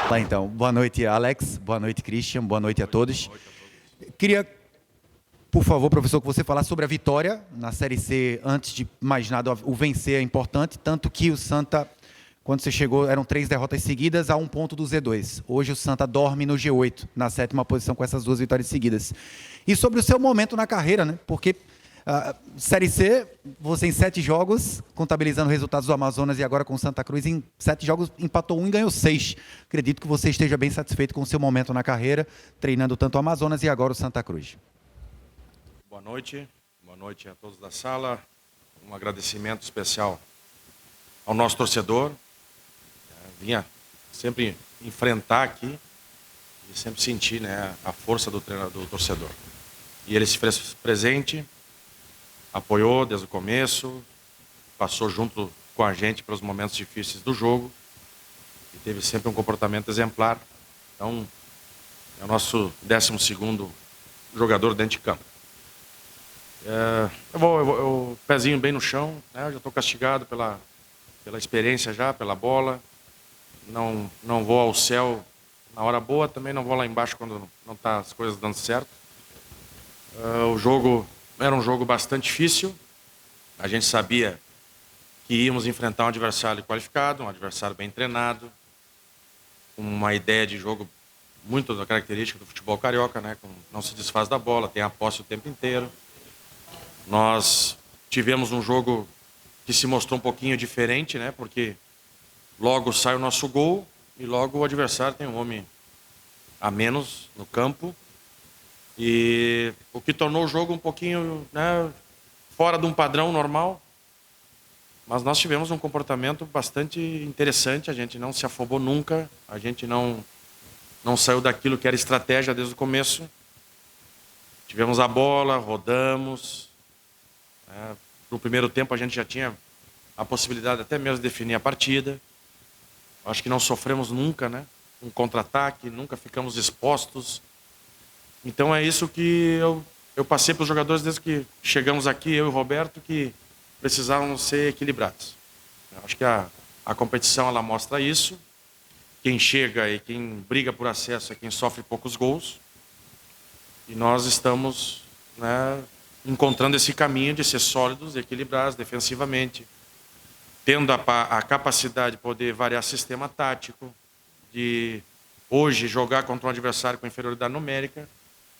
Tá, então. Boa noite, Alex. Boa noite, Christian. Boa noite a todos. Queria, por favor, professor, que você falasse sobre a vitória na Série C. Antes de mais nada, o vencer é importante, tanto que o Santa, quando você chegou, eram 3 derrotas seguidas a 1 ponto do Z2. Hoje o Santa dorme no G8, na 7ª posição, com essas 2 vitórias seguidas. E sobre o seu momento na carreira, né? Porque Série C, você em 7 jogos, contabilizando resultados do Amazonas e agora com Santa Cruz, em 7 jogos empatou 1 e ganhou 6. Acredito que você esteja bem satisfeito com o seu momento na carreira, treinando tanto o Amazonas e agora o Santa Cruz. Boa noite a todos da sala. Um agradecimento especial ao nosso torcedor. Vinha sempre enfrentar aqui e sempre sentir, né, a força do torcedor. E ele se fez presente, apoiou desde o começo, passou junto com a gente para os momentos difíceis do jogo e teve sempre um comportamento exemplar. Então, é o nosso 12º jogador dentro de campo. Eu pezinho bem no chão, né? Eu já estou castigado pela experiência já, pela bola. Não vou ao céu na hora boa, também não vou lá embaixo quando não tá as coisas dando certo. O jogo era um jogo bastante difícil. A gente sabia que íamos enfrentar um adversário qualificado, um adversário bem treinado, com uma ideia de jogo muito da característica do futebol carioca, né? Não se desfaz da bola, tem a posse o tempo inteiro. Nós tivemos um jogo que se mostrou um pouquinho diferente, né? Porque logo sai o nosso gol e logo o adversário tem um homem a menos no campo. E o que tornou o jogo um pouquinho, né, fora de um padrão normal. Mas nós tivemos um comportamento bastante interessante, a gente não se afobou nunca, a gente não saiu daquilo que era estratégia desde o começo. Tivemos a bola, rodamos. No primeiro tempo a gente já tinha a possibilidade até mesmo de definir a partida. Acho que não sofremos nunca, né? Um contra-ataque, nunca ficamos expostos. Então é isso que eu passei para os jogadores desde que chegamos aqui, eu e o Roberto, que precisavam ser equilibrados. Eu acho que a competição ela mostra isso. Quem chega e quem briga por acesso é quem sofre poucos gols. E nós estamos, né, encontrando esse caminho de ser sólidos, equilibrados defensivamente, tendo a capacidade de poder variar sistema tático, de hoje jogar contra um adversário com inferioridade numérica.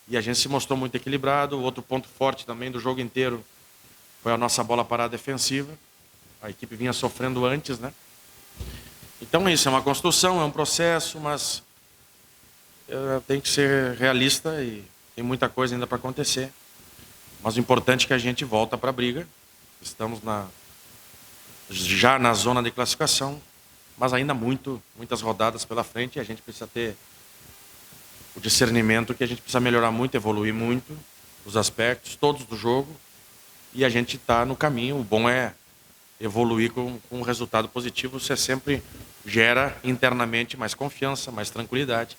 E a gente se mostrou muito equilibrado. O outro ponto forte também do jogo inteiro foi a nossa bola parada defensiva. A equipe vinha sofrendo antes, né? Então isso é uma construção, é um processo, mas tem que ser realista e tem muita coisa ainda para acontecer. Mas o importante é que a gente volta para a briga. Estamos já na zona de classificação, mas ainda muitas rodadas pela frente e a gente precisa ter o discernimento que a gente precisa melhorar muito, evoluir muito os aspectos, todos do jogo, e a gente está no caminho. O bom é evoluir com um resultado positivo, você sempre gera internamente mais confiança, mais tranquilidade,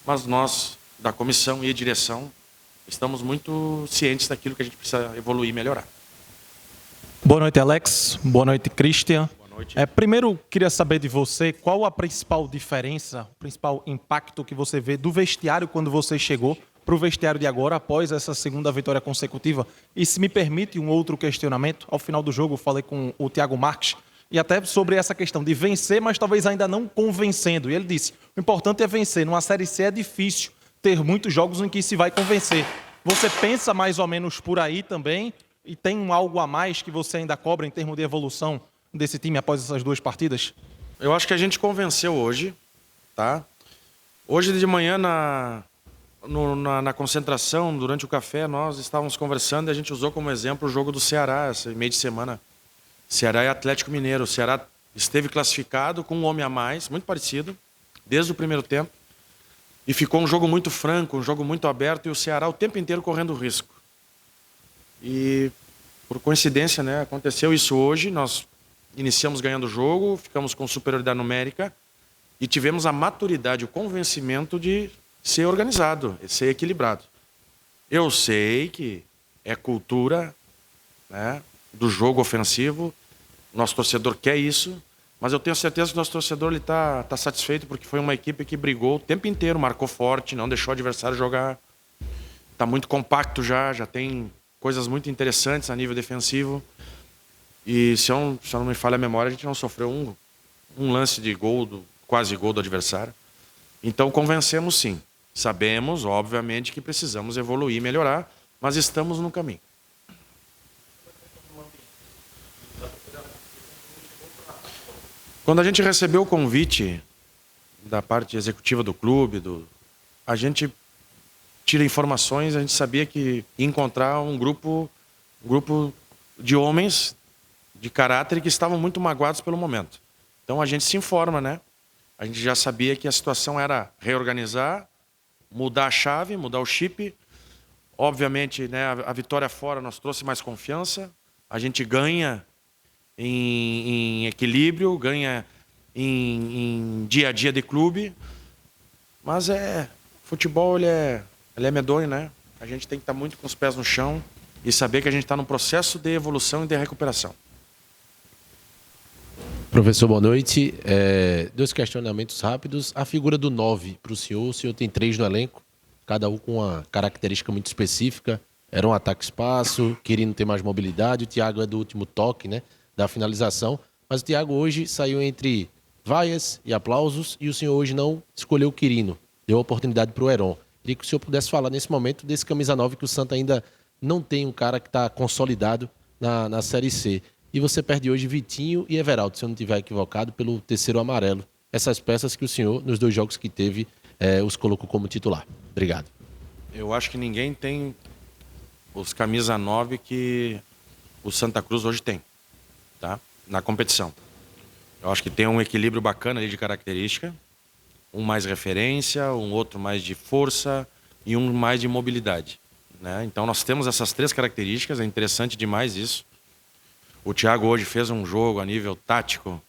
mas nós, da comissão e direção, estamos muito cientes daquilo que a gente precisa evoluir e melhorar. Boa noite, Alex. Boa noite, Christian. Boa noite. Primeiro, queria saber de você qual a principal diferença, o principal impacto que você vê do vestiário quando você chegou para o vestiário de agora, após essa segunda vitória consecutiva. E se me permite um outro questionamento, ao final do jogo eu falei com o Thiago Marques, e até sobre essa questão de vencer, mas talvez ainda não convencendo. E ele disse, o importante é vencer. Numa Série C é difícil ter muitos jogos em que se vai convencer. Você pensa mais ou menos por aí também? E tem algo a mais que você ainda cobra em termos de evolução desse time após essas 2 partidas? Eu acho que a gente convenceu hoje, tá? Hoje de manhã na concentração, durante o café, nós estávamos conversando e a gente usou como exemplo o jogo do Ceará, esse meio de semana. Ceará e Atlético Mineiro. O Ceará esteve classificado com um homem a mais, muito parecido, desde o primeiro tempo. E ficou um jogo muito franco, um jogo muito aberto e o Ceará o tempo inteiro correndo risco. E, por coincidência, né, aconteceu isso hoje. Nós iniciamos ganhando o jogo, ficamos com superioridade numérica e tivemos a maturidade, o convencimento de ser organizado, de ser equilibrado. Eu sei que é cultura, né, do jogo ofensivo, nosso torcedor quer isso, Mas eu tenho certeza que o nosso torcedor está satisfeito, porque foi uma equipe que brigou o tempo inteiro, marcou forte, não deixou o adversário jogar. Está muito compacto já tem coisas muito interessantes a nível defensivo. E se eu não me falha a memória, a gente não sofreu um lance de gol, quase gol do adversário. Então convencemos sim. Sabemos, obviamente, que precisamos evoluir e melhorar, mas estamos no caminho. Quando a gente recebeu o convite da parte executiva do clube, a gente tira informações, a gente sabia que ia encontrar um grupo de homens de caráter que estavam muito magoados pelo momento. Então a gente se informa, né? A gente já sabia que a situação era reorganizar, mudar a chave, mudar o chip. Obviamente, né, a vitória fora nos trouxe mais confiança. A gente ganha em equilíbrio, ganha em dia a dia de clube. Mas futebol ele é medonho, né? A gente tem que estar muito com os pés no chão e saber que a gente está num processo de evolução e de recuperação. Professor, boa noite. 2 questionamentos rápidos. A figura do 9 para o senhor tem 3 no elenco, cada um com uma característica muito específica. Era um ataque-espaço, querendo ter mais mobilidade. O Thiago é do último toque, né, da finalização. Mas o Thiago hoje saiu entre vaias e aplausos e o senhor hoje não escolheu o Quirino. Deu a oportunidade para o Heron. Queria que o senhor pudesse falar nesse momento desse camisa 9 que o Santa ainda não tem um cara que está consolidado na Série C. E você perde hoje Vitinho e Everaldo, se eu não estiver equivocado, pelo terceiro amarelo. Essas peças que o senhor, nos 2 jogos que teve, os colocou como titular. Obrigado. Eu acho que ninguém tem os camisa 9 que o Santa Cruz hoje tem, tá? Na competição. Eu acho que tem um equilíbrio bacana ali de característica. Um mais referência, um outro mais de força e um mais de mobilidade, né? Então nós temos essas 3 características, é interessante demais isso. O Thiago hoje fez um jogo a nível tático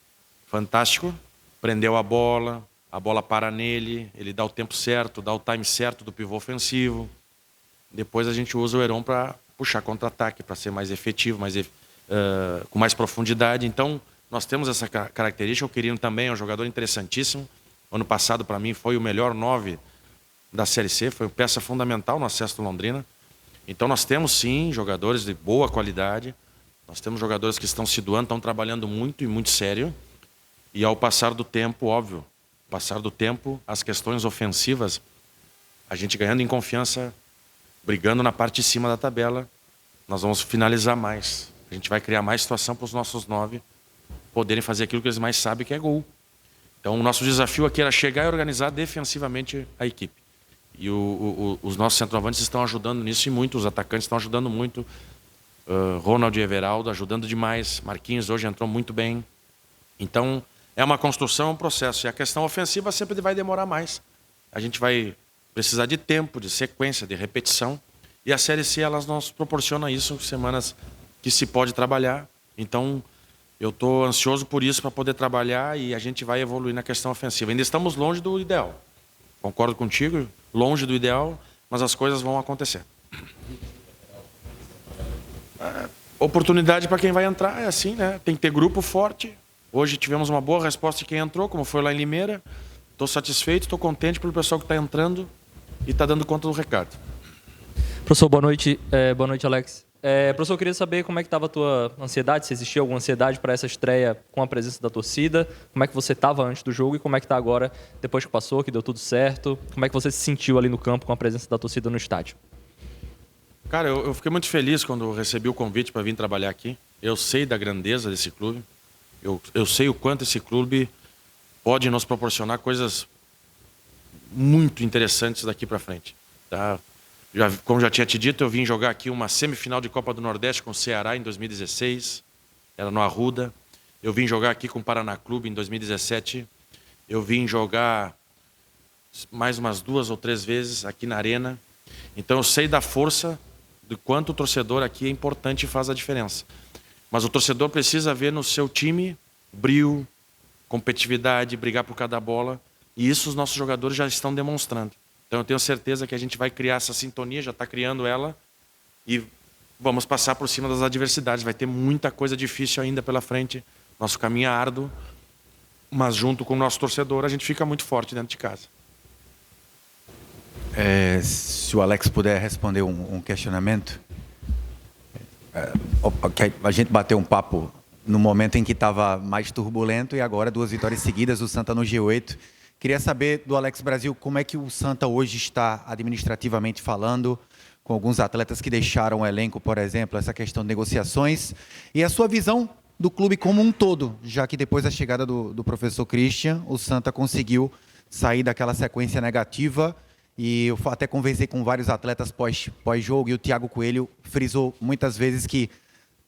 fantástico, prendeu a bola para nele, ele dá o tempo certo, dá o time certo do pivô ofensivo. Depois a gente usa o Heron para puxar contra-ataque, para ser mais efetivo, com mais profundidade. Então nós temos essa característica. O Quirino também é um jogador interessantíssimo. Ano passado, para mim, foi o melhor 9 da Série C, foi peça fundamental no acesso do Londrina. Então nós temos sim jogadores de boa qualidade. Nós temos jogadores que estão se doando, estão trabalhando muito e muito sério. E ao passar do tempo, óbvio, as questões ofensivas, a gente ganhando em confiança, brigando na parte de cima da tabela, nós vamos finalizar mais. A gente vai criar mais situação para os nossos 9 poderem fazer aquilo que eles mais sabem, que é gol. Então o nosso desafio aqui era chegar e organizar defensivamente a equipe. E os nossos centroavantes estão ajudando nisso e muito, os atacantes estão ajudando muito. Ronald e Everaldo ajudando demais. Marquinhos hoje entrou muito bem. Então, é uma construção, um processo. E a questão ofensiva sempre vai demorar mais. A gente vai precisar de tempo, de sequência, de repetição. E a Série C, elas nos proporciona isso, semanas que se pode trabalhar. Então, eu estou ansioso por isso, para poder trabalhar e a gente vai evoluir na questão ofensiva. Ainda estamos longe do ideal. Concordo contigo, longe do ideal, mas as coisas vão acontecer. Oportunidade para quem vai entrar é assim, né? Tem que ter grupo forte. Hoje tivemos uma boa resposta de quem entrou, como foi lá em Limeira. Estou satisfeito, estou contente pelo pessoal que está entrando e está dando conta do recado. Professor, boa noite. Boa noite, Alex. Professor, eu queria saber como é que estava a tua ansiedade, se existia alguma ansiedade para essa estreia com a presença da torcida, como é que você estava antes do jogo e como é que está agora, depois que passou, que deu tudo certo, como é que você se sentiu ali no campo com a presença da torcida no estádio? Cara, eu fiquei muito feliz quando recebi o convite para vir trabalhar aqui. Eu sei da grandeza desse clube. Eu sei o quanto esse clube pode nos proporcionar coisas muito interessantes daqui para frente. Tá? Como já tinha te dito, eu vim jogar aqui uma semifinal de Copa do Nordeste com o Ceará em 2016. Era no Arruda. Eu vim jogar aqui com o Paraná Clube em 2017. Eu vim jogar mais umas 2 ou 3 vezes aqui na Arena. Então eu sei da força do quanto o torcedor aqui é importante e faz a diferença. Mas o torcedor precisa ver no seu time brio, competitividade, brigar por cada bola. E isso os nossos jogadores já estão demonstrando. Então eu tenho certeza que a gente vai criar essa sintonia, já está criando ela. E vamos passar por cima das adversidades. Vai ter muita coisa difícil ainda pela frente. Nosso caminho é árduo. mas junto com o nosso torcedor a gente fica muito forte dentro de casa. Se o Alex puder responder um questionamento. A gente bateu um papo no momento em que estava mais turbulento e agora 2 vitórias seguidas, o Santa no G8. Queria saber do Alex Brasil como é que o Santa hoje está administrativamente falando, com alguns atletas que deixaram o elenco, por exemplo, essa questão de negociações, e a sua visão do clube como um todo, já que depois da chegada do professor Christian, o Santa conseguiu sair daquela sequência negativa. E eu até conversei com vários atletas pós-jogo e o Thiago Coelho frisou muitas vezes que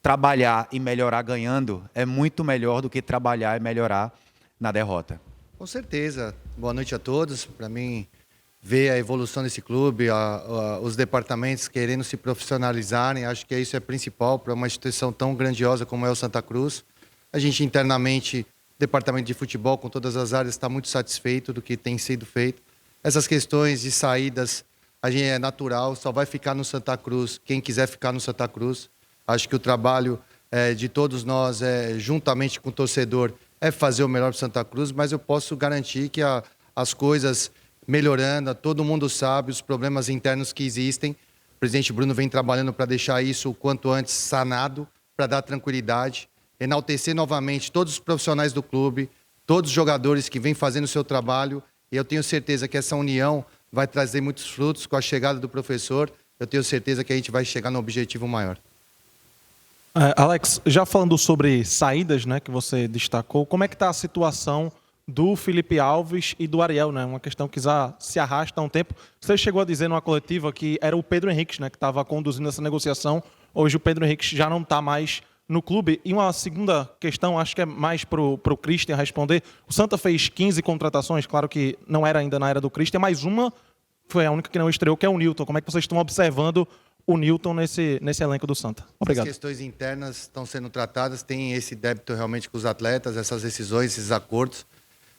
trabalhar e melhorar ganhando é muito melhor do que trabalhar e melhorar na derrota. Com certeza. Boa noite a todos. Para mim, ver a evolução desse clube, os departamentos querendo se profissionalizarem, acho que isso é principal para uma instituição tão grandiosa como é o Santa Cruz. A gente internamente, departamento de futebol, com todas as áreas, está muito satisfeito do que tem sido feito. Essas questões de saídas, a gente é natural, só vai ficar no Santa Cruz quem quiser ficar no Santa Cruz. Acho que o trabalho de todos nós, juntamente com o torcedor, é fazer o melhor para Santa Cruz, mas eu posso garantir que as coisas melhorando, todo mundo sabe os problemas internos que existem. O presidente Bruno vem trabalhando para deixar isso o quanto antes sanado, para dar tranquilidade, enaltecer novamente todos os profissionais do clube, todos os jogadores que vêm fazendo o seu trabalho. E eu tenho certeza que essa união vai trazer muitos frutos com a chegada do professor. Eu tenho certeza que a gente vai chegar no objetivo maior. Alex, já falando sobre saídas, né, que você destacou, como é que está a situação do Felipe Alves e do Ariel, né? Uma questão que já se arrasta há um tempo. Você chegou a dizer numa coletiva que era o Pedro Henrique, né, que estava conduzindo essa negociação. Hoje o Pedro Henrique já não está mais no clube. E uma segunda questão, acho que é mais para o Christian responder. O Santa fez 15 contratações, claro que não era ainda na era do Christian, mas uma foi a única que não estreou, que é o Newton. Como é que vocês estão observando o Newton nesse elenco do Santa? Obrigado. As questões internas estão sendo tratadas, tem esse débito realmente com os atletas, essas decisões, esses acordos.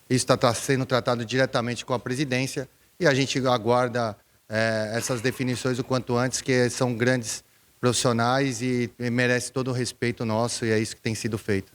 Isso está sendo tratado diretamente com a presidência e a gente aguarda essas definições o quanto antes, que são grandes profissionais e merece todo o respeito nosso, e é isso que tem sido feito.